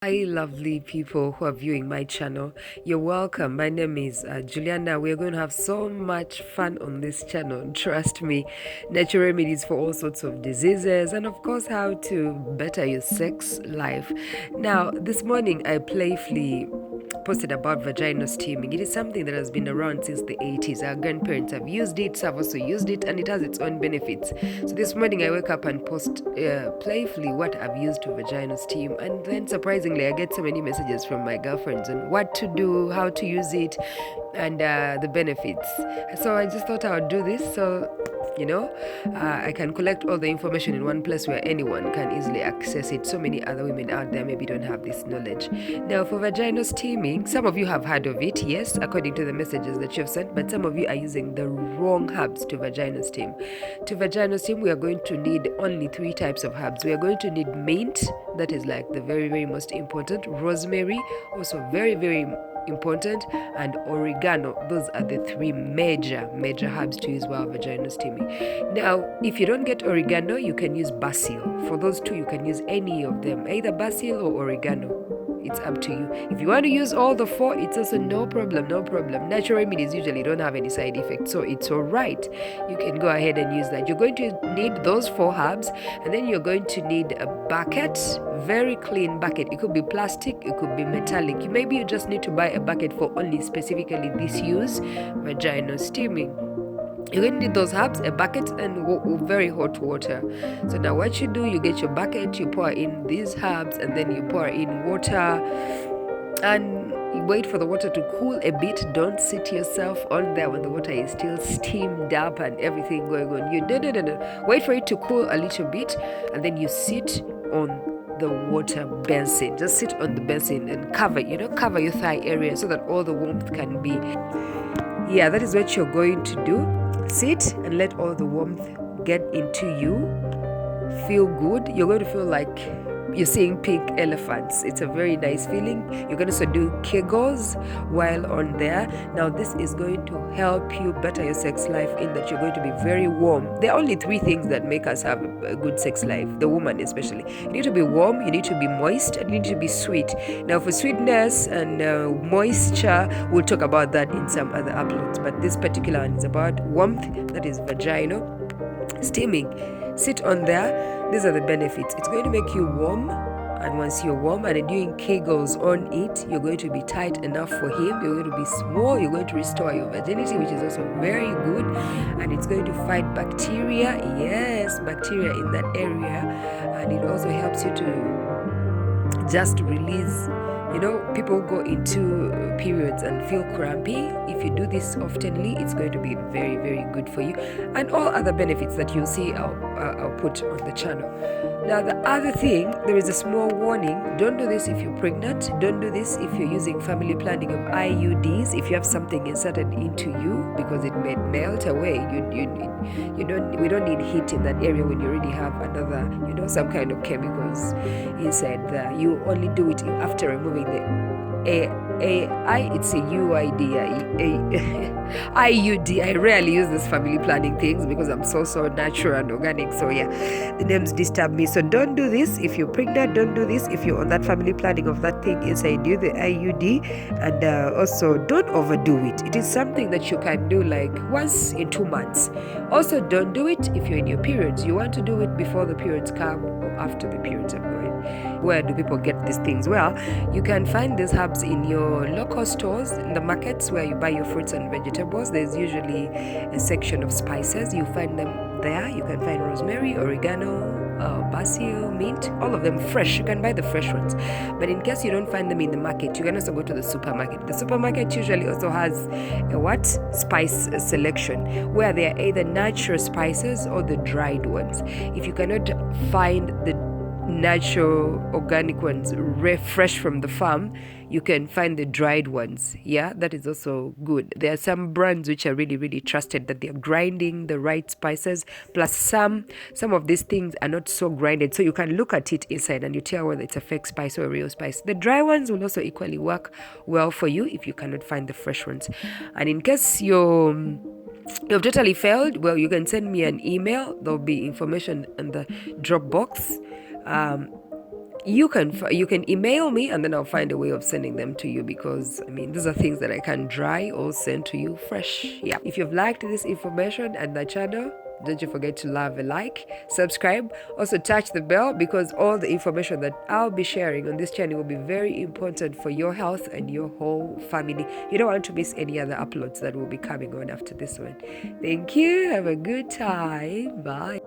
Hi, lovely people who are viewing my channel. You're welcome. My name is Juliana. We're going to have so much fun on this channel. Trust me. Natural remedies for all sorts of diseases, and of course, how to better your sex life. Now, this morning I playfully posted about vaginal steaming. It is something that has been around since the 80s. Our grandparents have used it, so I've also used it, and it has its own benefits. So this morning I wake up and post playfully what I've used to vaginal steam, and then surprisingly I get so many messages from my girlfriends on what to do, how to use it, and the benefits. So I just thought I would do this so I can collect all the information in one place where anyone can easily access it. So many other women out there maybe don't have this knowledge. Now, for vaginal steaming, some of you have heard of it, yes, according to the messages that you have sent, but some of you are using the wrong herbs to vaginal steam. To vaginal steam, we are going to need only 3 types of herbs. We are going to need mint, that is like the very, very most important, rosemary, also very, very important, and oregano. Those are the 3 major herbs to use while vaginal steaming. Now, if you don't get oregano, you can use basil. For those 2, you can use any of them, either basil or oregano. It's up to you. If you want to use all the 4, it's also no problem. Natural remedies usually don't have any side effects, so it's all right. You can go ahead and use that. You're going to need those 4 herbs, and then you're going to need a bucket, very clean bucket. It could be plastic, it could be metallic. Maybe you just need to buy a bucket for only specifically this use, vaginal steaming. You're going to need those herbs, a bucket, and very hot water. So now what you do, you get your bucket, you pour in these herbs, and then you pour in water, and you wait for the water to cool a bit. Don't sit yourself on there when the water is still steamed up and everything going on. No. Wait for it to cool a little bit, and then you sit on the water basin. Just sit on the basin and cover your thigh area so that all the warmth can be. Yeah, that is what you're going to do. Sit and let all the warmth get into you. Feel good. You're going to feel like you're seeing pink elephants. It's a very nice feeling. You're going to also do kegels while on there. Now, this is going to help you better your sex life in that you're going to be very warm. There are only 3 things that make us have a good sex life, the woman especially. You need to be warm, you need to be moist, and you need to be sweet. Now, for sweetness and moisture, we'll talk about that in some other uploads, but this particular one is about warmth, that is vaginal steaming. Sit on there. These are the benefits. It's going to make you warm, and once you're warm and doing kegels on it, you're going to be tight enough for him. You're going to be small. You're going to restore your virginity, which is also very good, and it's going to fight bacteria. Yes, bacteria in that area, and it also helps you to just release. People go into periods and feel crampy. If you do this oftenly, it's going to be very, very good for you, and all other benefits that you'll see I'll put on the channel. Now, the other thing, there is a small warning. Don't do this if you're pregnant. Don't do this if you're using family planning of IUDs. If you have something inserted into you, because it may melt away. We don't need heat in that area when you already have another, some kind of chemicals inside there. You only do it after removing it's a IUD. I rarely use these family planning things because I'm so natural and organic. So yeah, the names disturb me. So don't do this if you're pregnant. Don't do this if you're on that family planning of that thing inside you, the IUD. And also don't overdo it. It is something that you can do like once in 2 months. Also, don't do it if you're in your periods. You want to do it before the periods come or after the periods are going. Where do people get these things? Well, you can find these herbs in your local stores, in the markets where you buy your fruits and vegetables. There's usually a section of spices. You find them there. You can find rosemary, oregano, basil, mint, all of them fresh. You can buy the fresh ones. But in case you don't find them in the market, you can also go to the supermarket. The supermarket usually also has a spice selection, where they are either natural spices or the dried ones. If you cannot find the natural organic ones fresh from the farm, you can find the dried ones. Yeah, that is also good. There are some brands which are really, really trusted, that they're grinding the right spices, plus some of these things are not so grinded, so you can look at it inside and you tell whether it's a fake spice or a real spice. The dry ones will also equally work well for you if you cannot find the fresh ones. And in case you've totally failed, well, you can send me an email. There'll be information in the Dropbox. you can email me, and then I'll find a way of sending them to you, because I mean, these are things that I can dry or send to you fresh. Yeah. If you've liked this information and the channel, don't you forget to love and like, subscribe, also touch the bell, because all the information that I'll be sharing on this channel will be very important for your health and your whole family. You don't want to miss any other uploads that will be coming on after this one. Thank you. Have a good time. Bye.